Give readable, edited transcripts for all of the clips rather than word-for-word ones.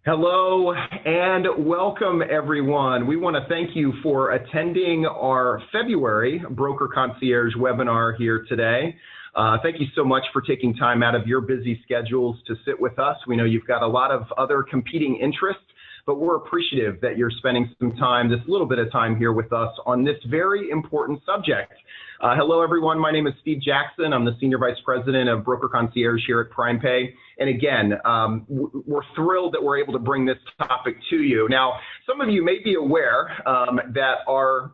Hello and welcome, everyone. We want to thank you for attending our February Broker Concierge webinar here today. Thank you so much for taking time out of your busy schedules to sit with us. We know you've got a lot of other competing interests, but we're appreciative that you're spending some time, this little bit of time here with us on this very important subject. Hello, everyone. My name is Steve Jackson. I'm the Senior Vice President of Broker Concierge here at PrimePay. And again, we're thrilled that we're able to bring this topic to you. Now, some of you may be aware that our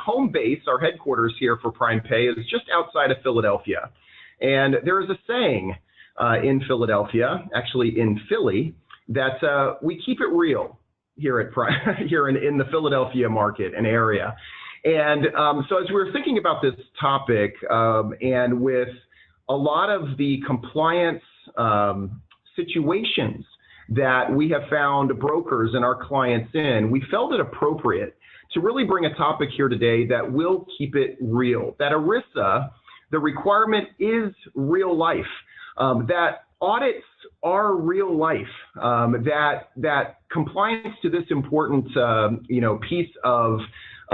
home base, our headquarters here for PrimePay is just outside of Philadelphia. And there is a saying in Philadelphia, actually in Philly, that we keep it real here at here in the Philadelphia market and area. And so as we were thinking about this topic, and with a lot of the compliance situations that we have found brokers and our clients in, we felt it appropriate to really bring a topic here today that will keep it real. That ERISA, the requirement is real life. That audits are real life. That compliance to this important piece of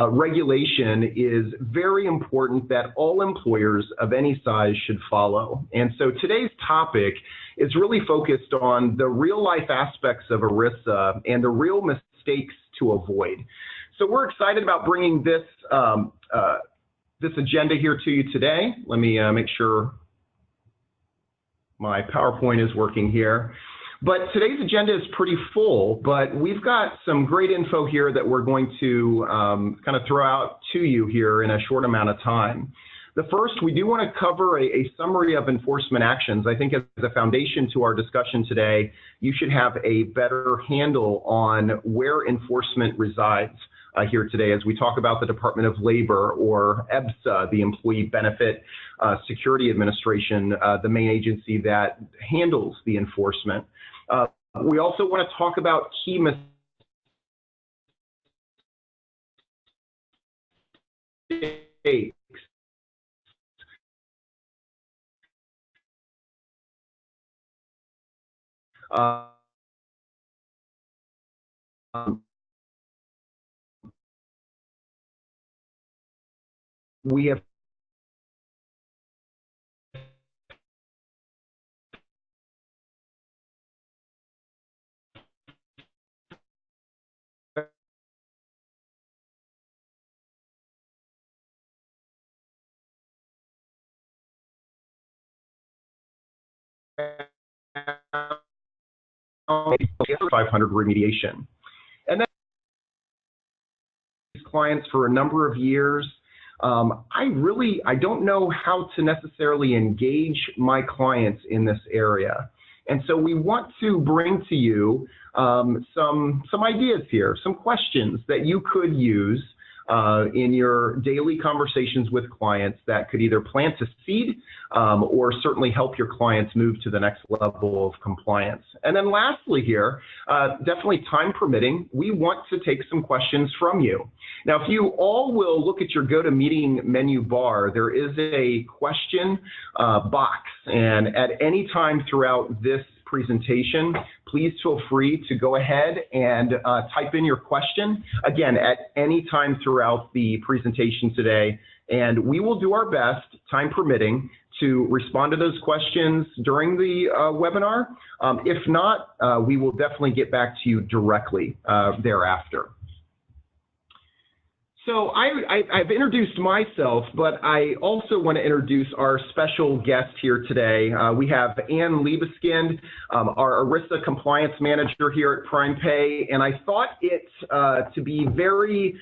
regulation is very important that all employers of any size should follow. And so today's topic is really focused on the real life aspects of ERISA and the real mistakes to avoid. So we're excited about bringing this this agenda here to you today. Let me make sure my PowerPoint is working here. But today's agenda is pretty full, but we've got some great info here that we're going to kind of throw out to you here in a short amount of time. The first, we do want to cover a summary of enforcement actions. I think as a foundation to our discussion today, you should have a better handle on where enforcement resides here today as we talk about the Department of Labor, or EBSA, the Employee Benefit Security Administration, the main agency that handles the enforcement. We also want to talk about key mistakes. We have $500 remediation. And then these clients for a number of years. I don't know how to necessarily engage my clients in this area. And so we want to bring to you some ideas here, some questions that you could use in your daily conversations with clients that could either plant a seed or certainly help your clients move to the next level of compliance. And then lastly here, definitely time permitting, we want to take some questions from you. Now, if you all will look at your GoToMeeting menu bar, there is a question box. And at any time throughout this presentation, please feel free to go ahead and type in your question, again, at any time throughout the presentation today, and we will do our best, time permitting, to respond to those questions during the webinar. If not, we will definitely get back to you directly thereafter. So I've introduced myself, but I also want to introduce our special guest here today. We have Ann Liebeskind, our ERISA compliance manager here at PrimePay, and I thought it to be very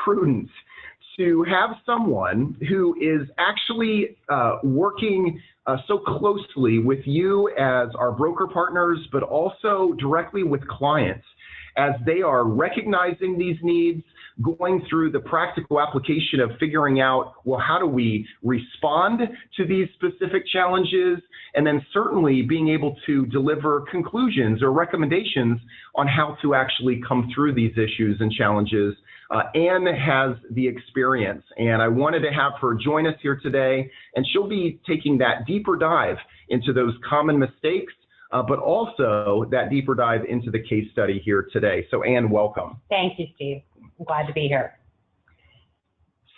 prudent to have someone who is actually working so closely with you as our broker partners, but also directly with clients as they are recognizing these needs, going through the practical application of figuring out, well, how do we respond to these specific challenges, and then certainly being able to deliver conclusions or recommendations on how to actually come through these issues and challenges. Ann has the experience, and I wanted to have her join us here today, and she'll be taking that deeper dive into those common mistakes but also that deeper dive into the case study here today. So Ann, welcome. Thank you, Steve. I'm glad to be here.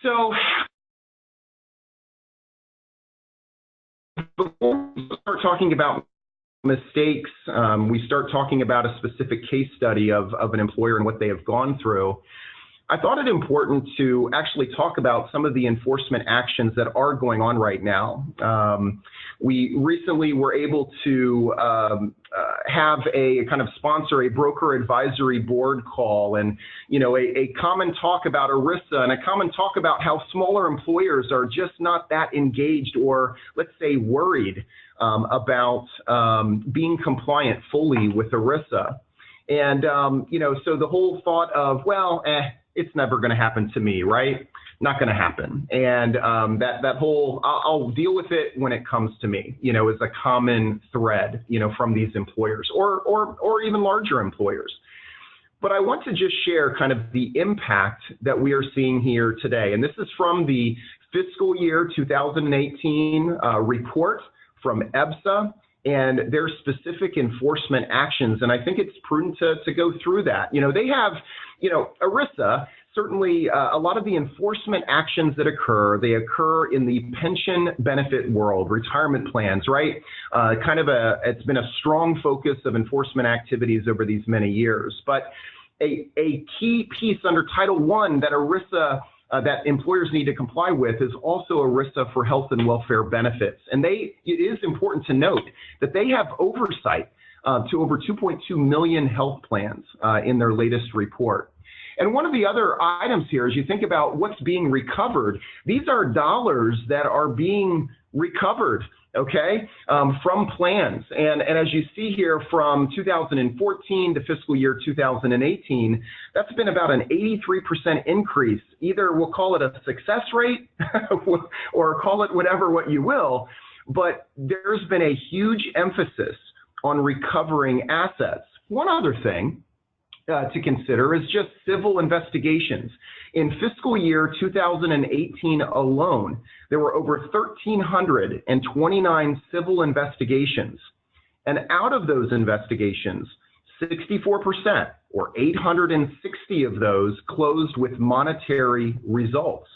So before we start talking about mistakes, we start talking about a specific case study of an employer and what they have gone through. I thought it important to actually talk about some of the enforcement actions that are going on right now. We recently were able to have a kind of sponsor a broker advisory board call, and a common talk about ERISA and a common talk about how smaller employers are just not that engaged, or let's say worried about being compliant fully with ERISA. And so the whole thought of, well, it's never going to happen to me, right? Not going to happen. And that whole, I'll deal with it when it comes to me, is a common thread, from these employers or even larger employers. But I want to just share kind of the impact that we are seeing here today. And this is from the fiscal year 2018 report from EBSA and their specific enforcement actions. And I think it's prudent to go through that. They have, ERISA, certainly a lot of the enforcement actions that they occur in the pension benefit world, retirement plans, right? It's been a strong focus of enforcement activities over these many years. But a key piece under Title I that ERISA that employers need to comply with is also ERISA for health and welfare benefits. And it is important to note that they have oversight to over 2.2 million health plans in their latest report. And one of the other items here, as you think about what's being recovered, these are dollars that are being recovered, okay, from plans. And as you see here, from 2014 to fiscal year 2018, that's been about an 83% increase. Either we'll call it a success rate or call it what you will, but there's been a huge emphasis on recovering assets. One other thing to consider is just civil investigations. In fiscal year 2018 alone, there were over 1,329 civil investigations. And out of those investigations, 64%, or 860 of those, closed with monetary results.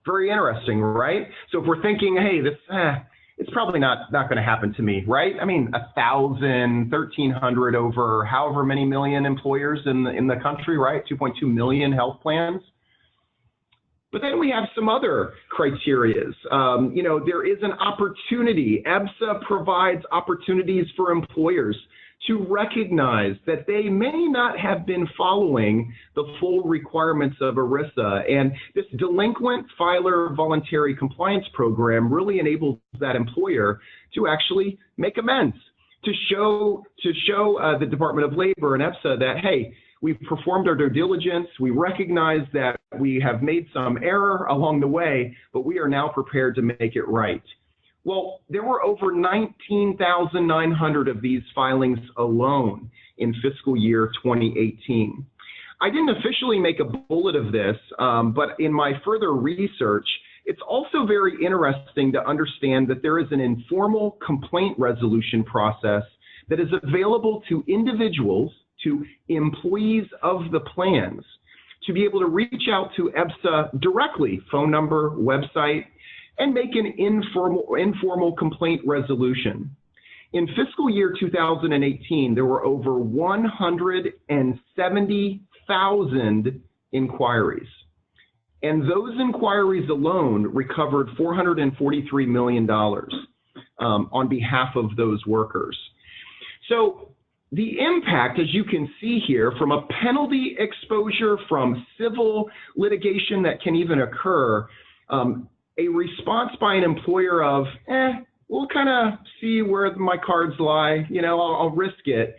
Very interesting, right? So if we're thinking, hey, this it's probably not going to happen to me, right? I mean, 1,000, 1,300 over however many million employers in the country, right? 2.2 million health plans. But then we have some other criterias. There is an opportunity. EBSA provides opportunities for employers to recognize that they may not have been following the full requirements of ERISA. And this delinquent filer voluntary compliance program really enables that employer to actually make amends, to show the Department of Labor and EBSA that, hey, we've performed our due diligence, we recognize that we have made some error along the way, but we are now prepared to make it right. Well, there were over 19,900 of these filings alone in fiscal year 2018. I didn't officially make a bullet of this, but in my further research, it's also very interesting to understand that there is an informal complaint resolution process that is available to individuals, to employees of the plans, to be able to reach out to EBSA directly, phone number, website, and make an informal complaint resolution. In fiscal year 2018, there were over 170,000 inquiries. And those inquiries alone recovered $443 million on behalf of those workers. So the impact, as you can see here, from a penalty exposure, from civil litigation that can even occur, a response by an employer of, we'll kind of see where my cards lie, I'll risk it.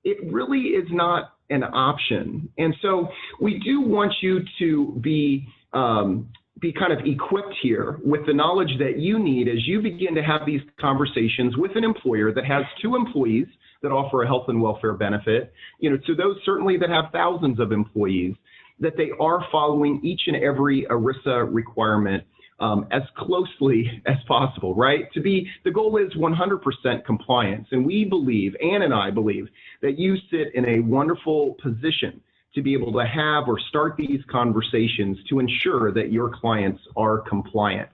It really is not an option. And so we do want you to be kind of equipped here with the knowledge that you need as you begin to have these conversations with an employer that has 2 employees that offer a health and welfare benefit, to those certainly that have thousands of employees, that they are following each and every ERISA requirement as closely as possible, right? The goal is 100% compliance. And we believe, Ann and I believe, that you sit in a wonderful position to be able to have or start these conversations to ensure that your clients are compliant.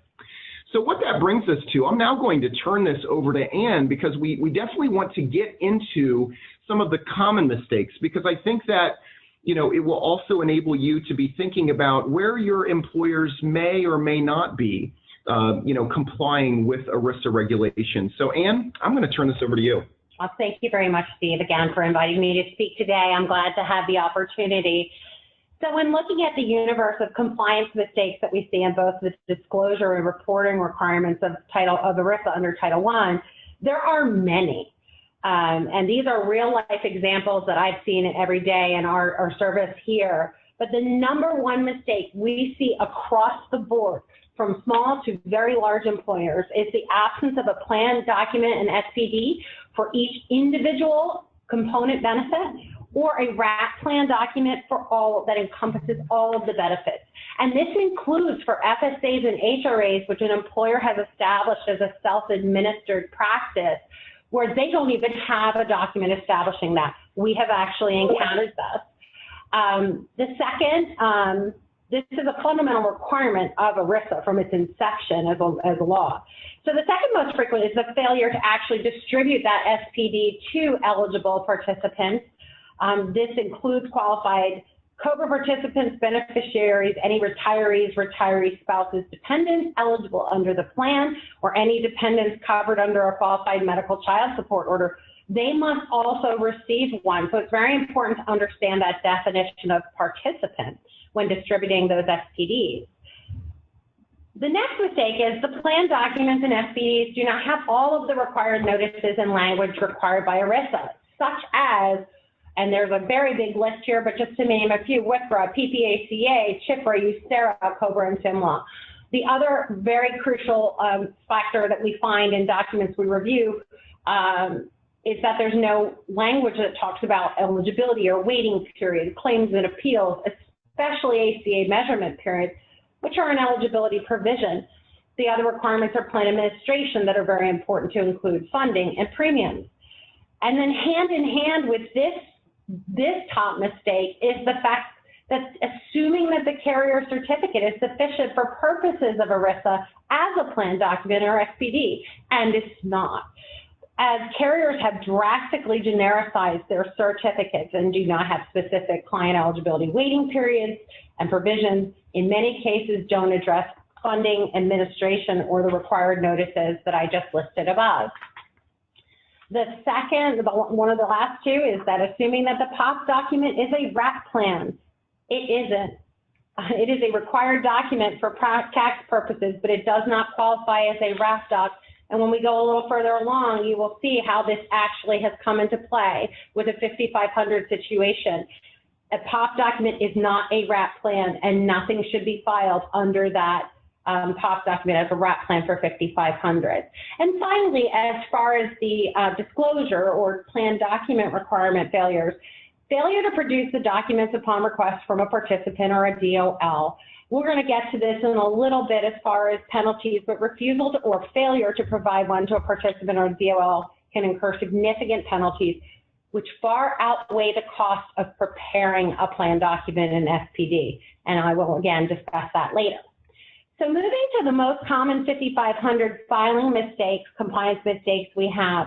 So what that brings us to, I'm now going to turn this over to Ann because we definitely want to get into some of the common mistakes, because I think that it will also enable you to be thinking about where your employers may or may not be, complying with ERISA regulations. So Ann, I'm going to turn this over to you. Well, thank you very much, Steve, again, for inviting me to speak today. I'm glad to have the opportunity. So when looking at the universe of compliance mistakes that we see in both the disclosure and reporting requirements of ERISA under Title I, there are many. And these are real life examples that I've seen every day in our service here. But the number one mistake we see across the board, from small to very large employers, is the absence of a plan document and SPD for each individual component benefit, or a wrap plan document for all that encompasses all of the benefits. And this includes for FSAs and HRAs, which an employer has established as a self-administered practice, where they don't even have a document establishing that. We have actually encountered this. The second, this is a fundamental requirement of ERISA from its inception as a law. So the second most frequent is the failure to actually distribute that SPD to eligible participants. This includes qualified COBRA participants, beneficiaries, any retirees, retiree spouses, dependents eligible under the plan, or any dependents covered under a qualified medical child support order. They must also receive one. So it's very important to understand that definition of participant when distributing those SPDs. The next mistake is the plan documents and SPDs do not have all of the required notices and language required by ERISA, such as, and there's a very big list here, but just to name a few: WIPRA, PPACA, CHIPRA, USERA, COBRA, and FIMLA. The other very crucial factor that we find in documents we review is that there's no language that talks about eligibility or waiting period, claims and appeals, especially ACA measurement periods, which are an eligibility provision. The other requirements are plan administration that are very important to include funding and premiums. And then hand in hand with this top mistake is the fact that assuming that the carrier certificate is sufficient for purposes of ERISA as a plan document or SPD, and it's not. As carriers have drastically genericized their certificates and do not have specific client eligibility waiting periods and provisions, in many cases don't address funding, administration, or the required notices that I just listed above. The second, one of the last two, is that assuming that the POP document is a wrap plan. It isn't. It is a required document for tax purposes, but it does not qualify as a wrap doc. And when we go a little further along, you will see how this actually has come into play with a 5500 situation. A POP document is not a wrap plan, and nothing should be filed under that POP document as a wrap plan for 5500. And finally, as far as the disclosure or plan document requirement failures, failure to produce the documents upon request from a participant or a DOL. We're going to get to this in a little bit as far as penalties, but refusal to, or failure to provide one to a participant or a DOL can incur significant penalties, which far outweigh the cost of preparing a plan document and SPD. And I will again discuss that later. So moving to the most common 5500 filing mistakes, compliance mistakes we have.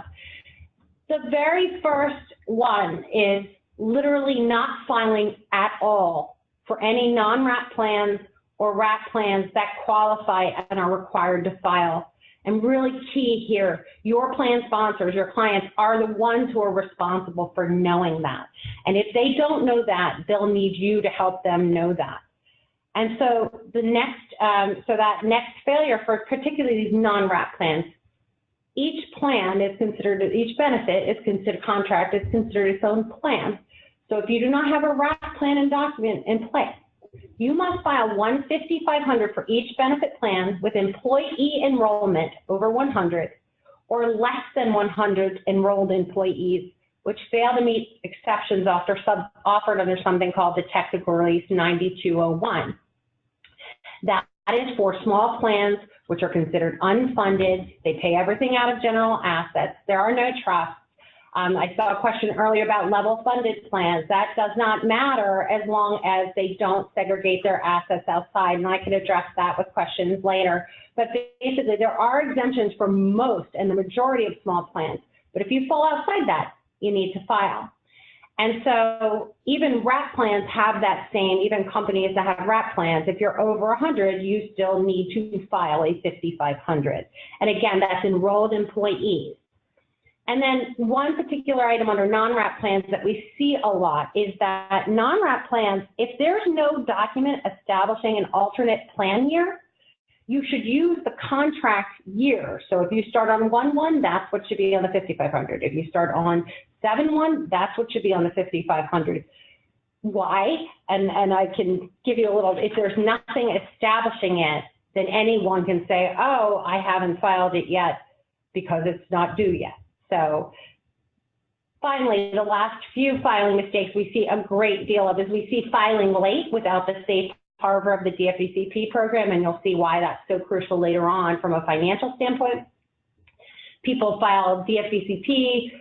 The very first one is literally not filing at all for any non-wrap plans or wrap plans that qualify and are required to file. And really key here, your plan sponsors, your clients, are the ones who are responsible for knowing that. And if they don't know that, they'll need you to help them know that. And so the next, that next failure for particularly these non-wrap plans, each plan is considered, each benefit is considered, contract is considered its own plan. So if you do not have a wrap plan and document in place, you must file 15500 for each benefit plan with employee enrollment over 100 or less than 100 enrolled employees, which fail to meet exceptions offered under something called the Technical Release 9201. That is for small plans which are considered unfunded. They pay everything out of general assets. There are no trusts. I saw a question earlier about level funded plans. That does not matter as long as they don't segregate their assets outside, and I can address that with questions later. But basically, there are exemptions for most and the majority of small plans. But if you fall outside that, you need to file. And so even wrap plans have that same, even companies that have wrap plans, if you're over 100, you still need to file a 5500. And again, that's enrolled employees. And then one particular item under non-wrap plans that we see a lot is that non-wrap plans, if there's no document establishing an alternate plan year, you should use the contract year. So if you start on 1/1, that's what should be on the 5500. If you start on 7/1, that's what should be on the 5500. Why? And I can give you a little, if there's nothing establishing it, then anyone can say, oh, I haven't filed it yet because it's not due yet. So finally, the last few filing mistakes we see a great deal of is we see filing late without the safe harbor of the DFVCP program, and you'll see why that's so crucial later on from a financial standpoint. People file DFVCP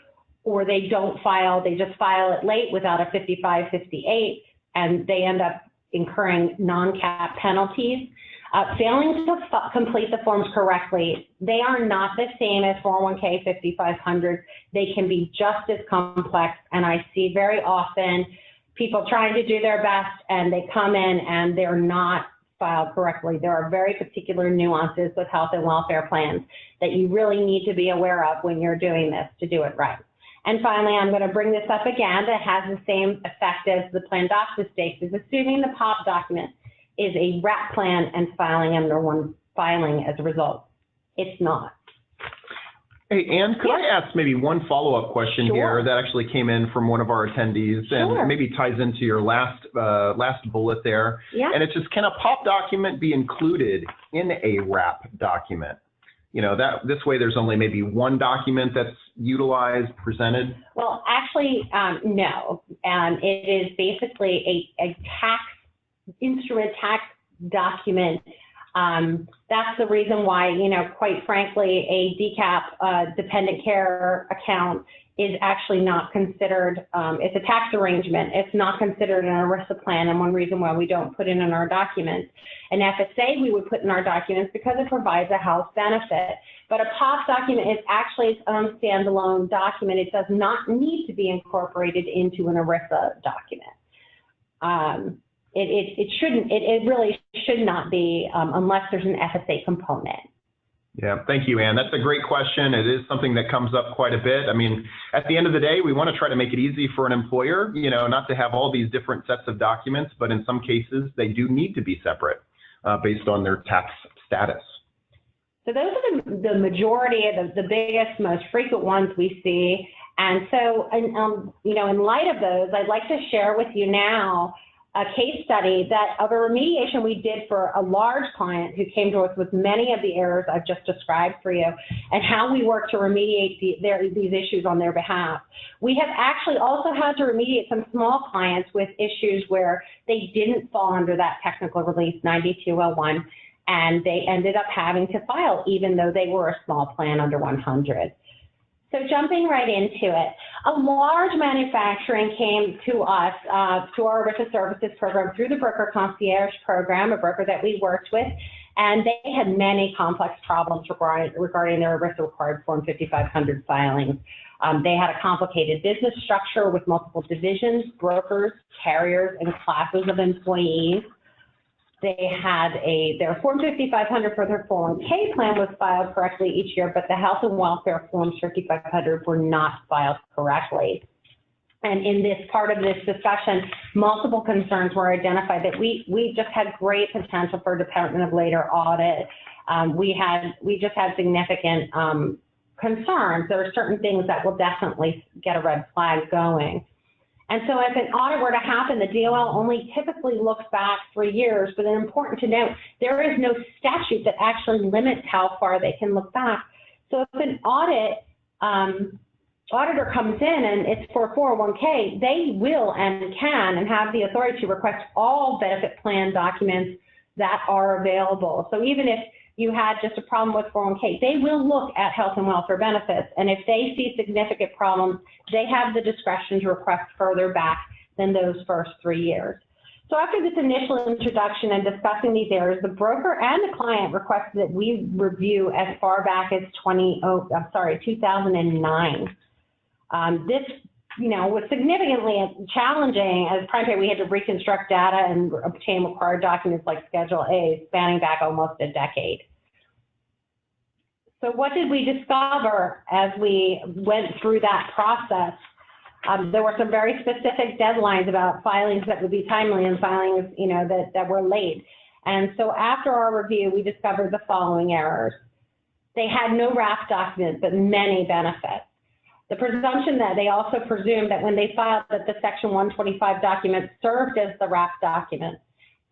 or they don't file, they just file it late without a 5558, and they end up incurring non-cap penalties. Failing to complete the forms correctly, they are not the same as 401k 5500. They can be just as complex, and I see very often people trying to do their best and they come in and they're not filed correctly. There are very particular nuances with health and welfare plans that you really need to be aware of when you're doing this to do it right. And finally, I'm going to bring this up again that has the same effect as the plan doc mistakes, is assuming the POP document is a wrap plan and filing under one filing as a result. It's not. Hey, Ann, could I ask maybe one follow-up question here that actually came in from one of our attendees and maybe ties into your last bullet there? Yeah. And it's just, can a POP document be included in a wrap document? You know, that this way there's only maybe one document that's utilized, presented? Well, actually, no. It is basically a tax instrument, tax document. That's the reason why, you know, quite frankly, a DCAP dependent care account is actually not considered, it's a tax arrangement. It's not considered an ERISA plan, and one reason why we don't put it in our documents. An FSA we would put in our documents because it provides a health benefit. But a POP document is actually its own standalone document. It does not need to be incorporated into an ERISA document. It really should not be unless there's an FSA component. Yeah, thank you, Ann. That's a great question. It is something that comes up quite a bit. I mean, at the end of the day, we want to try to make it easy for an employer, you know, not to have all these different sets of documents, but in some cases, they do need to be separate based on their tax status. So those are the majority of the biggest, most frequent ones we see. And so, you know, in light of those, I'd like to share with you now a case study that of a remediation we did for a large client who came to us with many of the errors I've just described for you, and how we work to remediate these issues on their behalf. We have actually also had to remediate some small clients with issues where they didn't fall under that technical release 9201, and they ended up having to file even though they were a small plan under 100. So jumping right into it, a large manufacturing came to us, to our ERISA services program through the broker concierge program, a broker that we worked with, and they had many complex problems regarding their ERISA required Form 5500 filings. They had a complicated business structure with multiple divisions, brokers, carriers, and classes of employees. They had their Form 5500 for their 401k plan was filed correctly each year, but the health and welfare Forms 5500 were not filed correctly. And in this part of this discussion, multiple concerns were identified that we just had great potential for Department of Labor audit. We just had significant concerns. There are certain things that will definitely get a red flag going. And so if an audit were to happen, the DOL only typically looks back 3 years, but it's important to note there is no statute that actually limits how far they can look back. So if an auditor comes in and it's for 401k, they will and can and have the authority to request all benefit plan documents that are available. So even if you had just a problem with 401k, they will look at health and welfare benefits. And if they see significant problems, they have the discretion to request further back than those first 3 years. So after this initial introduction and discussing these areas, the broker and the client requested that we review as far back as 2009. This, was significantly challenging. As primary, we had to reconstruct data and obtain required documents like Schedule A, spanning back almost a decade. So what did we discover as we went through that process? There were some very specific deadlines about filings that would be timely and filings, that were late. And so after our review, we discovered the following errors. They had no wrap documents, but many benefits. The presumption that they also presumed that when they filed that the Section 125 document served as the wrap document.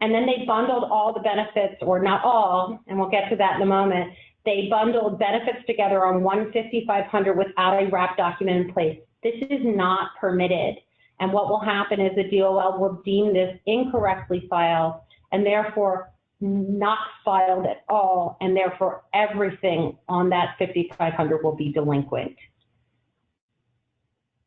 And then they bundled all the benefits, or not all, and we'll get to that in a moment. They bundled benefits together on one 5500 without a wrap document in place. This is not permitted. And what will happen is the DOL will deem this incorrectly filed and therefore not filed at all, and therefore everything on that 5500 will be delinquent.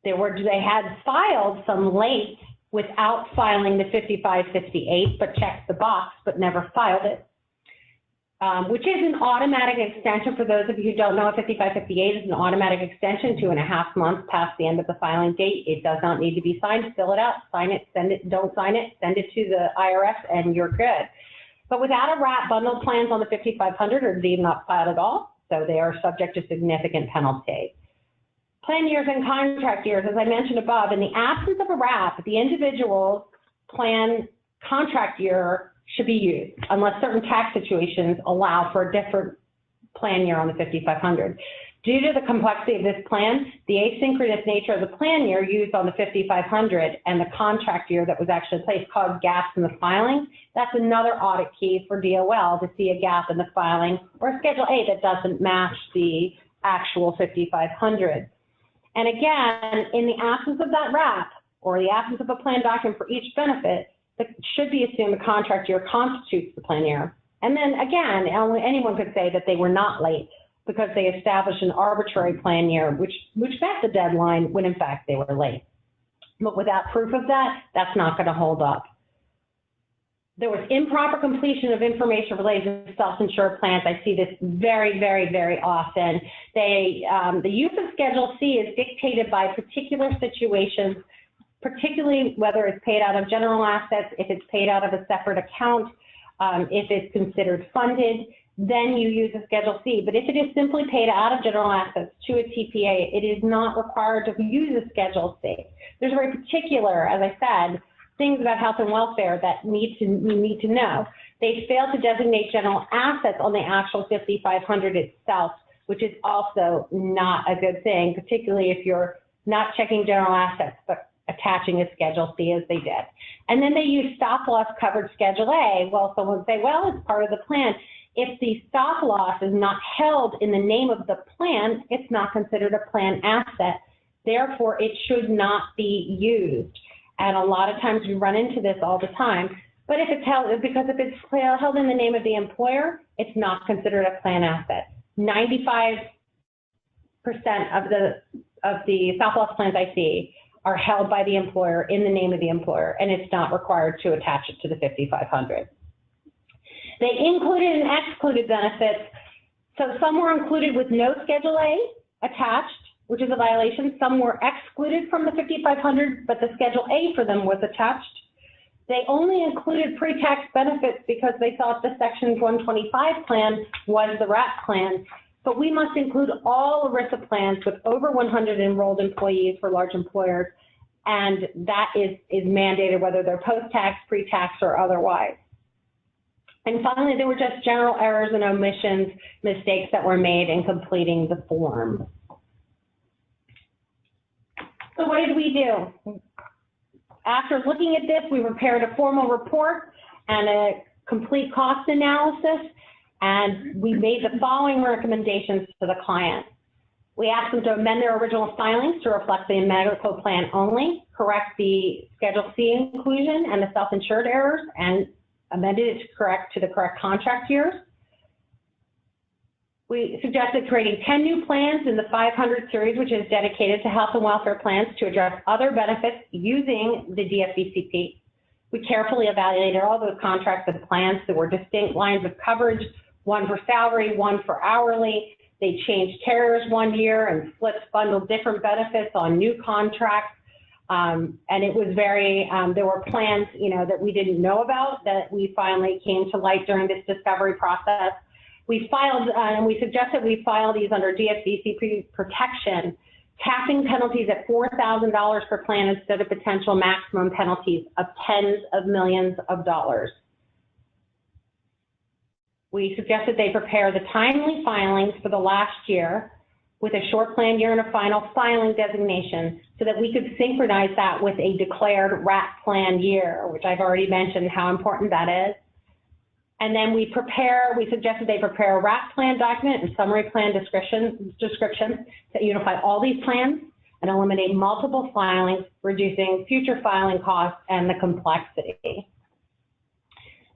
They had filed some late without filing the 5558, but checked the box, but never filed it, which is an automatic extension. For those of you who don't know, a 5558 is an automatic extension 2.5 months past the end of the filing date. It does not need to be signed. Fill it out, sign it, send it, don't sign it, send it to the IRS, and you're good. But without a wrap, bundled plans on the 5500 are deemed not filed at all, so they are subject to significant penalties. Plan years and contract years, as I mentioned above, in the absence of a wrap, the individual's plan contract year should be used unless certain tax situations allow for a different plan year on the 5500. Due to the complexity of this plan, the asynchronous nature of the plan year used on the 5500 and the contract year that was actually placed caused gaps in the filing. That's another audit key for DOL to see a gap in the filing or Schedule A that doesn't match the actual 5500. And again, in the absence of that wrap or the absence of a plan document for each benefit, it should be assumed the contract year constitutes the plan year. And then again, anyone could say that they were not late because they established an arbitrary plan year, which met the deadline when in fact they were late. But without proof of that, that's not going to hold up. There was improper completion of information related to self-insured plans. I see this very, very, very often. The use of Schedule C is dictated by particular situations, particularly whether it's paid out of general assets, if it's paid out of a separate account, if it's considered funded, then you use a Schedule C. But if it is simply paid out of general assets to a TPA, it is not required to use a Schedule C. There's very particular, as I said, things about health and welfare that you need to know. They failed to designate general assets on the actual 5500 itself, which is also not a good thing, particularly if you're not checking general assets, but attaching a Schedule C as they did. And then they use stop loss covered Schedule A. Well, someone would say, well, it's part of the plan. If the stop loss is not held in the name of the plan, it's not considered a plan asset. Therefore, it should not be used. And a lot of times we run into this all the time. But if it's held, because if it's held in the name of the employer, it's not considered a plan asset. 95% of the stop loss plans I see are held by the employer in the name of the employer, and it's not required to attach it to the 5500. They included and excluded benefits. So some were included with no Schedule A attached, which is a violation. Some were excluded from the 5500, but the Schedule A for them was attached. They only included pre-tax benefits because they thought the Section 125 plan was the wrap plan. But we must include all ERISA plans with over 100 enrolled employees for large employers, and that is mandated whether they're post-tax, pre-tax, or otherwise. And finally, there were just general errors and omissions, mistakes that were made in completing the form. So what did we do? After looking at this, we prepared a formal report and a complete cost analysis, and we made the following recommendations to the client. We asked them to amend their original filings to reflect the medical plan only, correct the Schedule C inclusion and the self-insured errors, and amended it to the correct contract years. We suggested creating 10 new plans in the 500 series, which is dedicated to health and welfare plans to address other benefits using the DFVCP. We carefully evaluated all those contracts and plans. There were distinct lines of coverage, one for salary, one for hourly. They changed carriers one year and flips bundled different benefits on new contracts. And it was very, there were plans, that we didn't know about that we finally came to light during this discovery process. We filed, and we suggested we file these under DFVCP protection, capping penalties at $4,000 per plan instead of potential maximum penalties of tens of millions of dollars. We suggested they prepare the timely filings for the last year with a short plan year and a final filing designation so that we could synchronize that with a declared RAP plan year, which I've already mentioned how important that is. And then we suggested they prepare a RAP plan document and summary plan description that unify all these plans and eliminate multiple filings, reducing future filing costs and the complexity.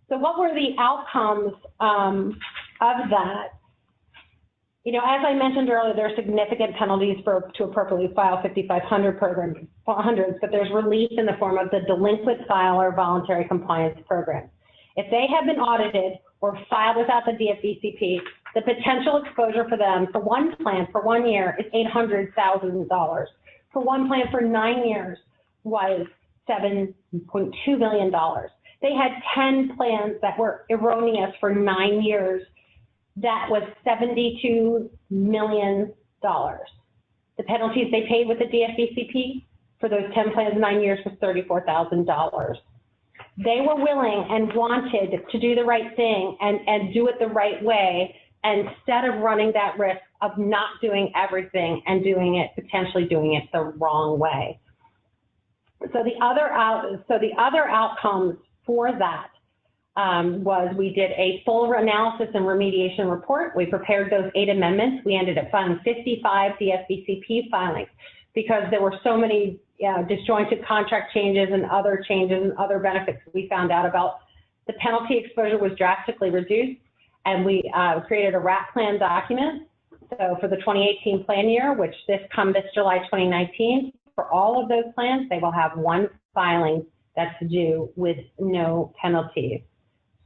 So what were the outcomes of that? As I mentioned earlier, there are significant penalties to appropriately file 5,500 programs, but there's relief in the form of the delinquent filer voluntary compliance program. If they have been audited or filed without the DFVCP, the potential exposure for them for one plan for 1 year is $800,000. For one plan for 9 years was $7.2 million. They had 10 plans that were erroneous for 9 years. That was $72 million. The penalties they paid with the DFVCP for those 10 plans 9 years was $34,000. They were willing and wanted to do the right thing and do it the right way instead of running that risk of not doing everything and potentially doing it the wrong way. So the other outcomes for that was we did a full analysis and remediation report. We prepared those 8 amendments. We ended up filing 55 DFVCP filings because there were so many disjointed contract changes and other changes and other benefits we found out about. The penalty exposure was drastically reduced, and we created a RAP plan document. So for the 2018 plan year, which this July 2019, for all of those plans, they will have one filing that's due with no penalties.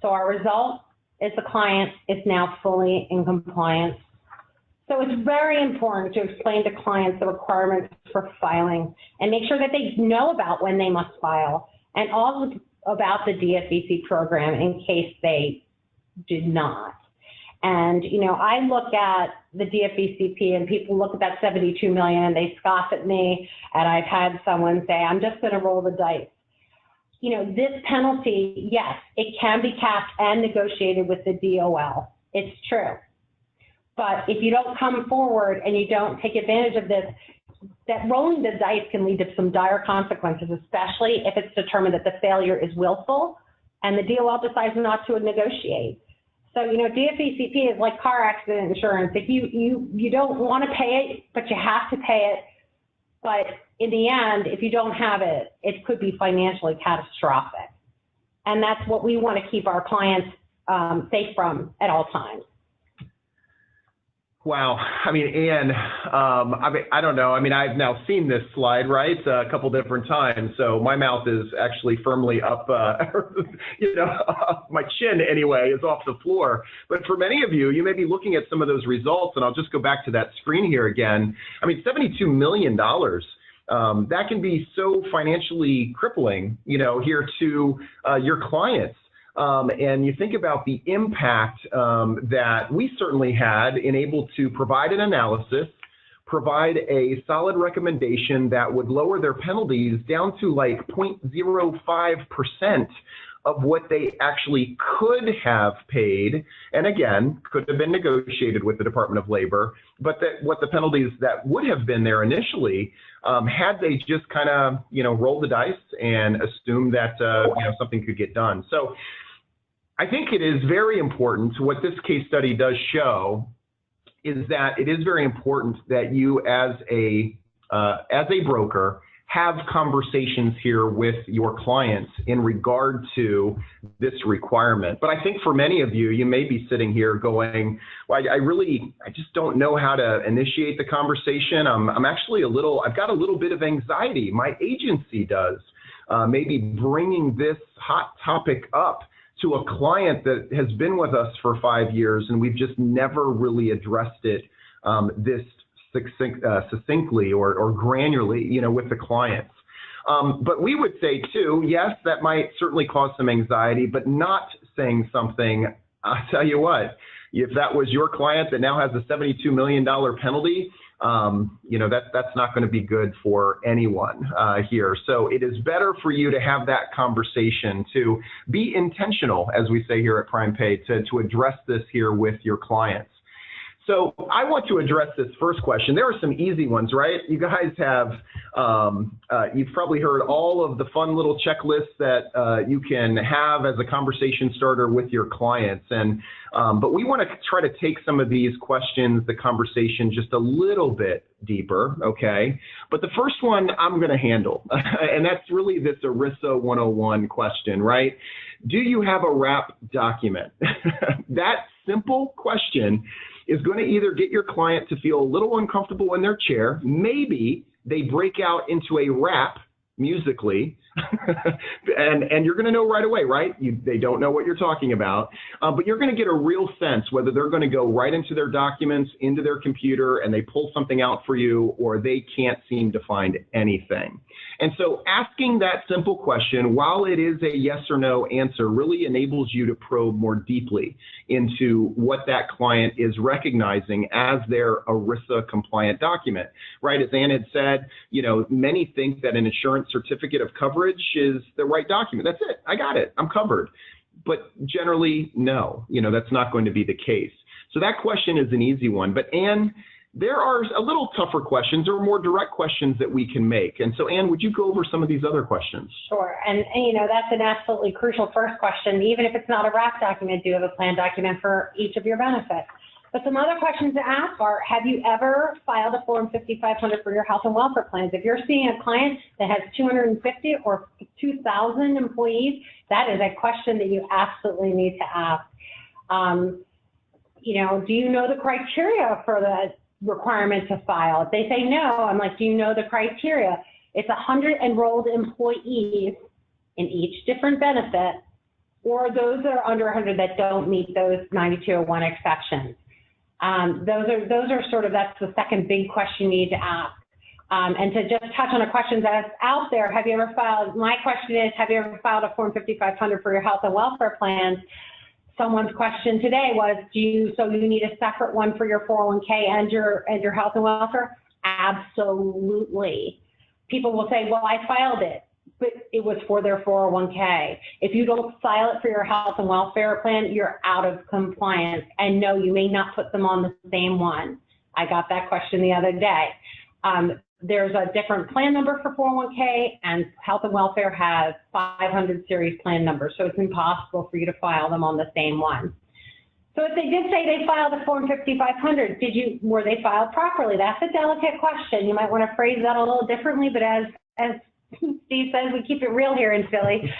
So our result is the client is now fully in compliance. So it's very important to explain to clients the requirements for filing and make sure that they know about when they must file and also about the DFVC program in case they did not. And, I look at the DFVCP and people look at that 72 million and they scoff at me, and I've had someone say, I'm just going to roll the dice. This penalty, yes, it can be capped and negotiated with the DOL. It's true. But if you don't come forward and you don't take advantage of this, that rolling the dice can lead to some dire consequences, especially if it's determined that the failure is willful and the DOL decides not to negotiate. So, DFVCP is like car accident insurance. If you don't want to pay it, but you have to pay it, but in the end, if you don't have it, it could be financially catastrophic. And that's what we want to keep our clients safe from at all times. Wow. Ann, I don't know. I've now seen this slide, right, a couple different times. So my mouth is actually firmly up, my chin anyway is off the floor. But for many of you, you may be looking at some of those results, and I'll just go back to that screen here again. $72 million. That can be so financially crippling, here to your clients. And you think about the impact that we certainly had in able to provide an analysis, provide a solid recommendation that would lower their penalties down to like 0.05% of what they actually could have paid, and again, could have been negotiated with the Department of Labor, but that what the penalties that would have been there initially, had they just kind of, rolled the dice and assumed that, something could get done. So I think it is very important. What this case study does show is that it is very important that you as a broker have conversations here with your clients in regard to this requirement. But I think for many of you, you may be sitting here going, well, I just don't know how to initiate the conversation. I've got a little bit of anxiety. My agency does. Maybe bringing this hot topic up to a client that has been with us for 5 years, and we've just never really addressed it this succinctly or granularly, with the clients. But we would say too, yes, that might certainly cause some anxiety, but not saying something. I'll tell you what, if that was your client that now has a $72 million penalty, that's not going to be good for anyone here. So it is better for you to have that conversation, to be intentional, as we say here at PrimePay, to address this here with your clients. So I want to address this first question. There are some easy ones, right? You guys have, you've probably heard all of the fun little checklists that you can have as a conversation starter with your clients. But we want to try to take some of these questions, the conversation, just a little bit deeper, okay? But the first one I'm going to handle, and that's really this ERISA 101 question, right? Do you have a wrap document? That simple question is going to either get your client to feel a little uncomfortable in their chair. Maybe they break out into a rap musically, and you're going to know right away, right? They don't know what you're talking about, but you're going to get a real sense whether they're going to go right into their documents, into their computer, and they pull something out for you, or they can't seem to find anything. And so asking that simple question, while it is a yes or no answer, really enables you to probe more deeply into what that client is recognizing as their ERISA compliant document, right? As Ann had said, many think that an insurance certificate of coverage is the right document. That's it. I got it. I'm covered. But generally, no, that's not going to be the case. So that question is an easy one. But Ann, there are a little tougher questions or more direct questions that we can make. And so, Ann, would you go over some of these other questions? Sure. And that's an absolutely crucial first question. Even if it's not a wrap document, do you have a plan document for each of your benefits? But some other questions to ask are, have you ever filed a Form 5500 for your health and welfare plans? If you're seeing a client that has 250 or 2,000 employees, that is a question that you absolutely need to ask. Do you know the criteria for the requirement to file? If they say no, I'm like, do you know the criteria? It's 100 enrolled employees in each different benefit, or those that are under 100 that don't meet those 9201 exceptions. Those are sort of, that's the second big question you need to ask. And to just touch on a question that's out there, have you ever filed, my question is, have you ever filed a Form 5500 for your health and welfare plans? Someone's question today was, so you need a separate one for your 401k and your health and welfare? Absolutely. People will say, well, I filed it, but it was for their 401k. If you don't file it for your health and welfare plan, you're out of compliance. And no, you may not put them on the same one. I got that question the other day. There's a different plan number for 401k, and health and welfare has 500 series plan numbers, so it's impossible for you to file them on the same one. So if they did say they filed a Form 5500, were they filed properly? That's a delicate question. You might want to phrase that a little differently, but as Steve says, we keep it real here in Philly.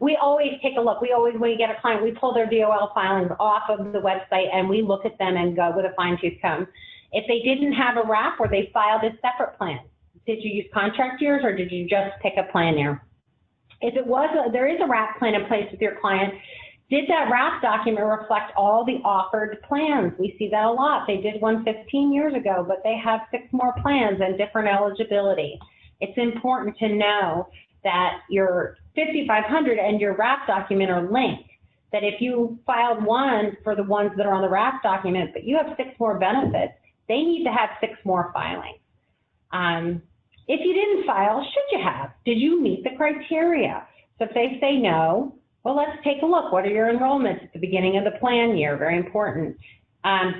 We always take a look. We always, when you get a client, we pull their DOL filings off of the website and we look at them and go with a fine-tooth comb. If they didn't have a wrap or they filed a separate plan, did you use contract years or did you just pick a plan year? If there is a wrap plan in place with your client, did that wrap document reflect all the offered plans? We see that a lot. They did one 15 years ago, but they have 6 more plans and different eligibility. It's important to know that your 5500 and your wrap document are linked. That if you filed one for the ones that are on the wrap document, but you have 6 more benefits, they need to have 6 more filings. If you didn't file, should you have? Did you meet the criteria? So if they say no, well, let's take a look. What are your enrollments at the beginning of the plan year? Very important.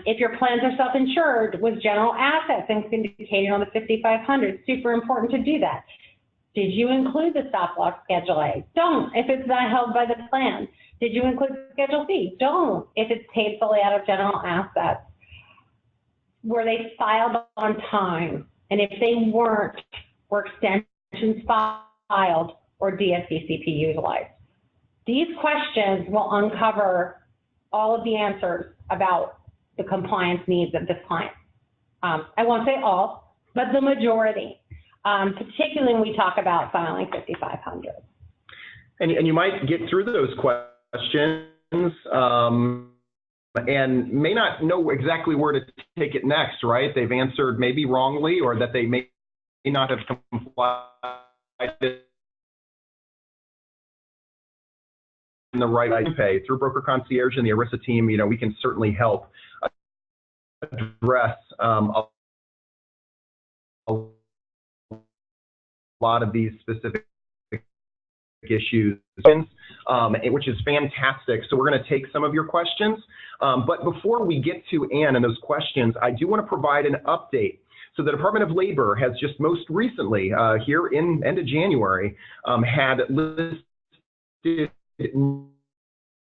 If your plans are self-insured with general assets indicated on the 5500, super important to do that. Did you include the stop loss Schedule A? Don't if it's not held by the plan. Did you include Schedule C? Don't if it's paid fully out of general assets. Were they filed on time? And if they weren't, were extensions filed, or DSCCP utilized? These questions will uncover all of the answers about the compliance needs of this client. I won't say all, but the majority, particularly when we talk about filing 5500. And you might get through those questions and may not know exactly where to take it next, right? They've answered maybe wrongly, or that they may not have complied in the right way to pay. Through Broker Concierge and the ERISA team, we can certainly help address a lot of these specific issues, which is fantastic. So we're going to take some of your questions. But before we get to Ann and those questions, I do want to provide an update. So the Department of Labor has just most recently, here in end of January, had listed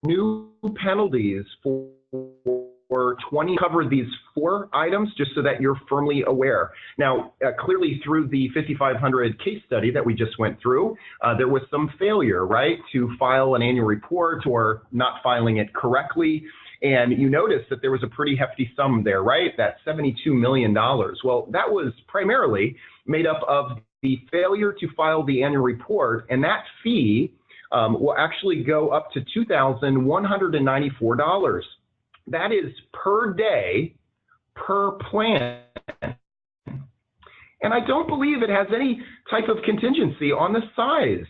new penalties for 20, covered these 4 items just so that you're firmly aware. Now, clearly through the 5500 case study that we just went through, there was some failure, right, to file an annual report or not filing it correctly. And you notice that there was a pretty hefty sum there, right? That $72 million. Well, that was primarily made up of the failure to file the annual report, and that fee will actually go up to $2,194. That is per day, per plan. And I don't believe it has any type of contingency on the size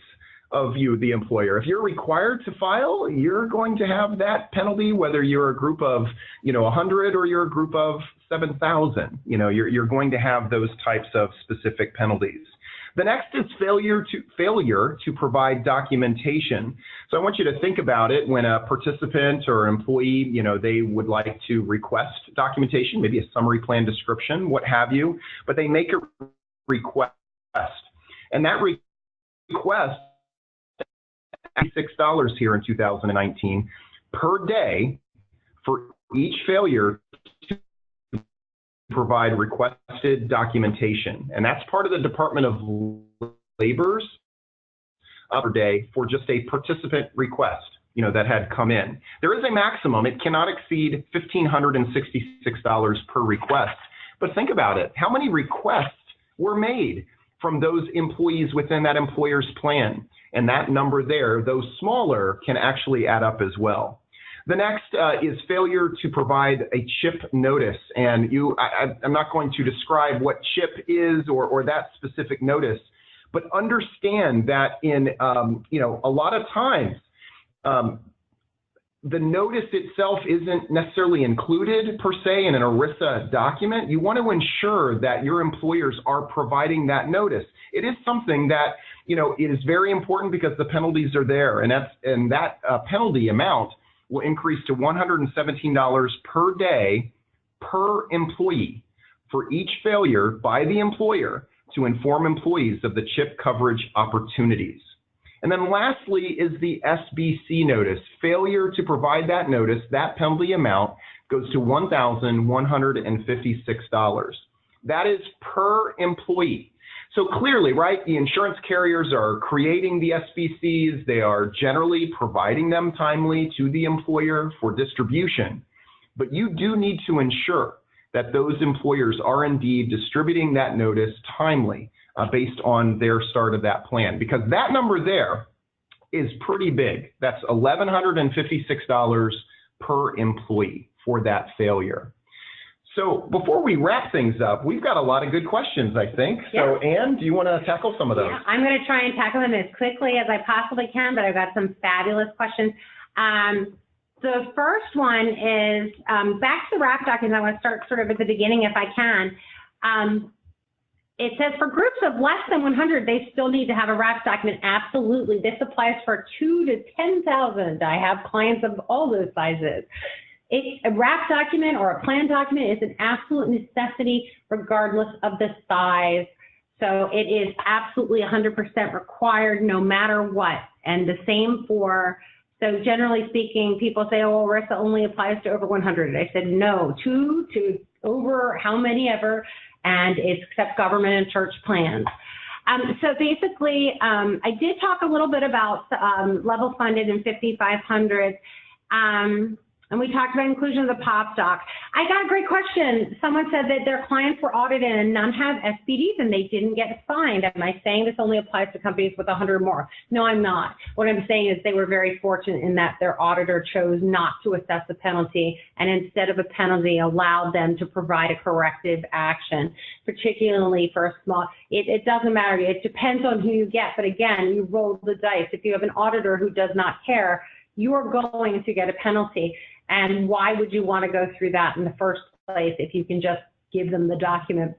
of you, the employer. If you're required to file, you're going to have that penalty, whether you're a group of 100 or you're a group of 7,000. You're going to have those types of specific penalties. The next is failure to provide documentation. So I want you to think about it when a participant or employee, they would like to request documentation, maybe a summary plan description, what have you, but they make a request. And that request is $6 here in 2019 per day for each failure to provide requested documentation. And that's part of the Department of Labor's per day for just a participant request, that had come in. There is a maximum. It cannot exceed $1,566 per request. But think about it. How many requests were made from those employees within that employer's plan? And that number there, though smaller, can actually add up as well. The next is failure to provide a CHIP notice. And I'm not going to describe what CHIP is or that specific notice, but understand that in a lot of times, the notice itself isn't necessarily included per se in an ERISA document. You want to ensure that your employers are providing that notice. It is something that it is very important because the penalties are there, and that penalty amount will increase to $117 per day per employee for each failure by the employer to inform employees of the CHIP coverage opportunities. And then lastly is the SBC notice. Failure to provide that notice, that penalty amount goes to $1,156. That is per employee. So clearly, right, the insurance carriers are creating the SBCs. They are generally providing them timely to the employer for distribution. But you do need to ensure that those employers are indeed distributing that notice timely based on their start of that plan, because that number there is pretty big. That's $1,156 per employee for that failure. So before we wrap things up, we've got a lot of good questions, I think. Yeah. So Ann, do you want to tackle some of those? Yeah, I'm going to try and tackle them as quickly as I possibly can, but I've got some fabulous questions. The first one is back to the wrap document. I want to start sort of at the beginning if I can. It says for groups of less than 100, they still need to have a wrap document. Absolutely. This applies for 2 to 10,000. I have clients of all those sizes. A wrap document or a plan document is an absolute necessity regardless of the size. So it is absolutely 100% required no matter what. And the same so generally speaking, people say, oh, ERISA only applies to over 100. I said, no, 2 to over how many ever, and it's except government and church plans. So basically, I did talk a little bit about level funded and 5,500. And we talked about inclusion of the POP doc. I got a great question. Someone said that their clients were audited and none have SPDs and they didn't get fined. Am I saying this only applies to companies with 100 or more? No, I'm not. What I'm saying is they were very fortunate in that their auditor chose not to assess the penalty and instead of a penalty allowed them to provide a corrective action, particularly for a small, it doesn't matter. It depends on who you get. But again, you roll the dice. If you have an auditor who does not care, you are going to get a penalty. And why would you want to go through that in the first place if you can just give them the document?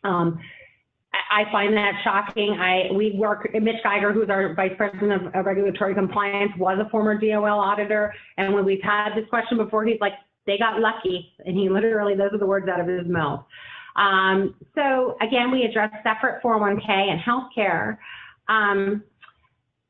I find that shocking. Mitch Geiger, who's our Vice President of Regulatory Compliance, was a former DOL auditor. And when we've had this question before, he's like, they got lucky. And he literally, those are the words out of his mouth. So again, we address separate 401k and healthcare.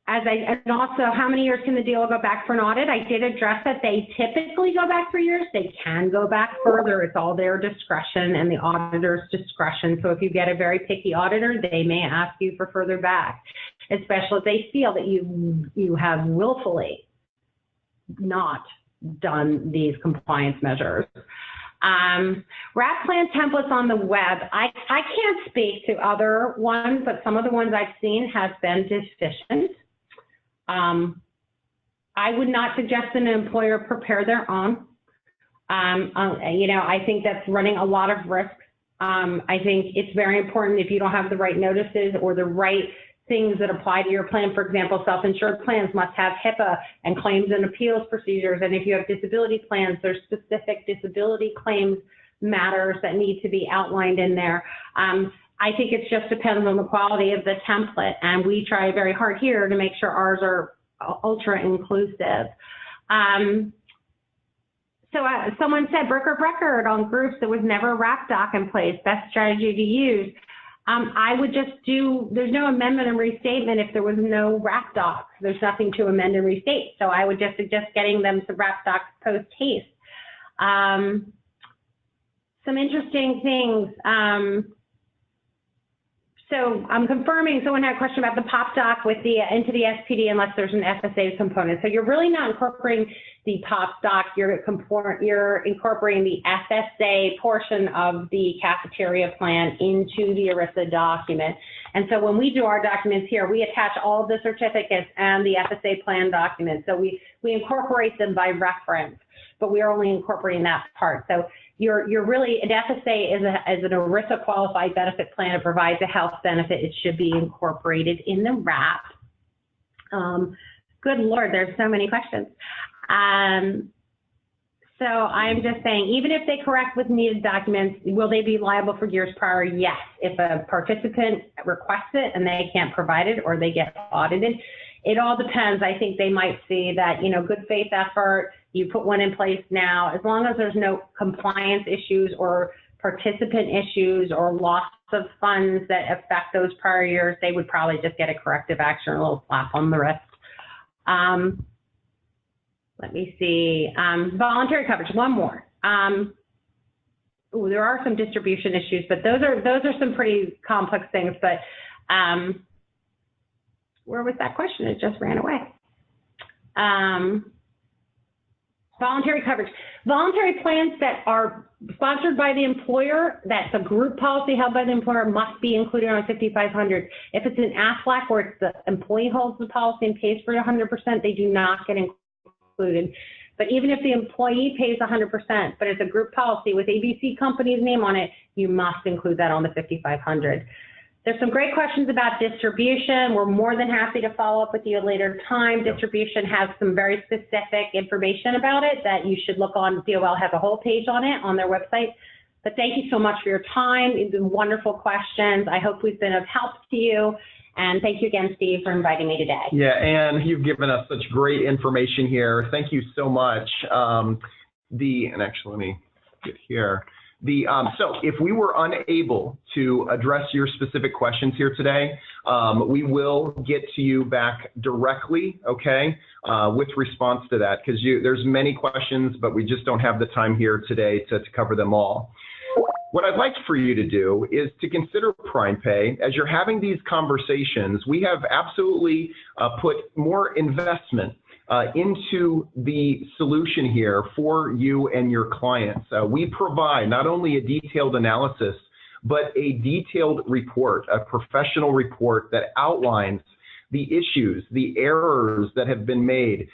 And also, how many years can the DOL go back for an audit? I did address that they typically go back 3 years. They can go back further. It's all their discretion and the auditor's discretion. So if you get a very picky auditor, they may ask you for further back, especially if they feel that you have willfully not done these compliance measures. RAP plan templates on the web. I can't speak to other ones, but some of the ones I've seen have been deficient. I would not suggest an employer prepare their own. I think that's running a lot of risks. I think it's very important if you don't have the right notices or the right things that apply to your plan. For example, self-insured plans must have HIPAA and claims and appeals procedures. And if you have disability plans, there's specific disability claims matters that need to be outlined in there. I think it just depends on the quality of the template, and we try very hard here to make sure ours are ultra inclusive. So someone said broker of record on groups, there was never a RAP doc in place, best strategy to use. I would just there's no amendment and restatement if there was no RAP doc. There's nothing to amend and restate. So I would just suggest getting them to RAP docs post haste. Some interesting things. So I'm confirming someone had a question about the POP doc with into the SPD unless there's an FSA component. So you're really not incorporating the POP doc, you're incorporating the FSA portion of the cafeteria plan into the ERISA document. And so when we do our documents here, we attach all of the certificates and the FSA plan documents. So we incorporate them by reference, but we are only incorporating that part. So you're really, an FSA is an ERISA qualified benefit plan. It provides a health benefit. It should be incorporated in the RAP. Good Lord, there's so many questions. So I'm just saying, even if they correct with needed documents, will they be liable for years prior? Yes. If a participant requests it and they can't provide it or they get audited, it all depends. I think they might see that, good faith effort, you put one in place now, as long as there's no compliance issues or participant issues or loss of funds that affect those prior years, they would probably just get a corrective action or a little slap on the wrist. Let me see, voluntary coverage, one more. There are some distribution issues, but those are some pretty complex things, but where was that question? It just ran away. Voluntary coverage. Voluntary plans that are sponsored by the employer, that's a group policy held by the employer, must be included on 5,500. If it's an AFLAC where it's the employee holds the policy and pays for it 100%, they do not get included. But even if the employee pays 100%, but it's a group policy with ABC company's name on it, you must include that on the 5,500. There's some great questions about distribution. We're more than happy to follow up with you at a later time. Distribution has some very specific information about it that you should look on. DOL has a whole page on it on their website. But thank you so much for your time. You've been wonderful questions. I hope we've been of help to you. And thank you again, Steve, for inviting me today. Yeah, Anne, you've given us such great information here. Thank you so much. And actually, let me get here. So if we were unable to address your specific questions here today, we will get to you back directly, okay, with response to that, because there's many questions, but we just don't have the time here today to cover them all. What I'd like for you to do is to consider PrimePay. As you're having these conversations, we have absolutely put more investment into the solution here for you and your clients. We provide not only a detailed analysis, but a detailed report, a professional report that outlines the issues, the errors that have been made,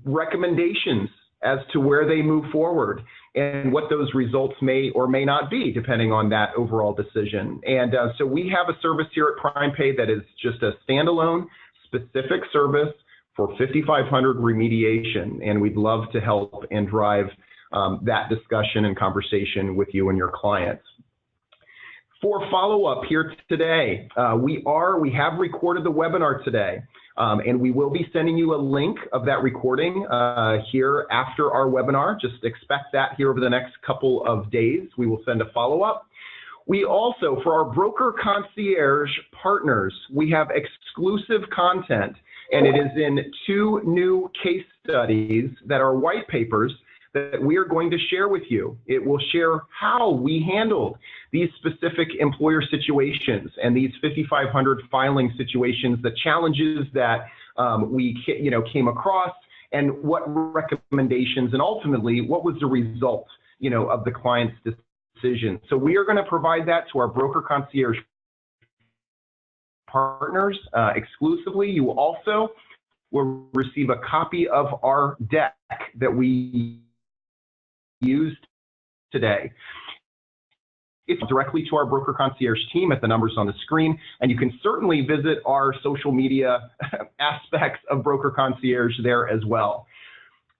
recommendations as to where they move forward, and what those results may or may not be, depending on that overall decision. And so we have a service here at PrimePay that is just a standalone, specific service for 5500 remediation, and we'd love to help and drive that discussion and conversation with you and your clients. For follow-up here today, we have recorded the webinar today, and we will be sending you a link of that recording here after our webinar. Just expect that here over the next couple of days. We will send a follow-up. We also, for our broker concierge partners, we have exclusive content, and it is in 2 new case studies that are white papers that we are going to share with you. It will share how we handled these specific employer situations and these 5500 filing situations, the challenges that we came across, and what recommendations, and ultimately what was the result of the client's decision. So we are going to provide that to our broker concierge partners exclusively. You also will receive a copy of our deck that we used today. It's directly to our broker concierge team at the numbers on the screen, and you can certainly visit our social media aspects of broker concierge there as well.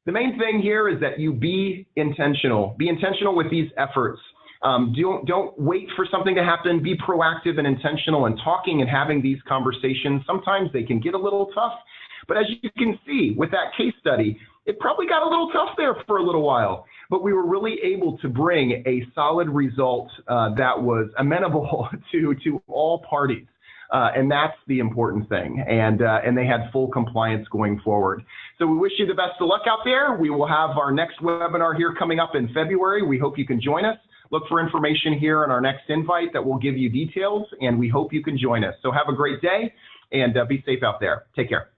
The main thing here is that you be intentional. Be intentional with these efforts. Don't wait for something to happen. Be proactive and intentional in talking and having these conversations. Sometimes they can get a little tough, but as you can see with that case study, it probably got a little tough there for a little while, but we were really able to bring a solid result that was amenable to all parties. And that's the important thing. And they had full compliance going forward. So we wish you the best of luck out there. We will have our next webinar here coming up in February. We hope you can join us. Look for information here in our next invite that will give you details, and we hope you can join us. So have a great day, and be safe out there. Take care.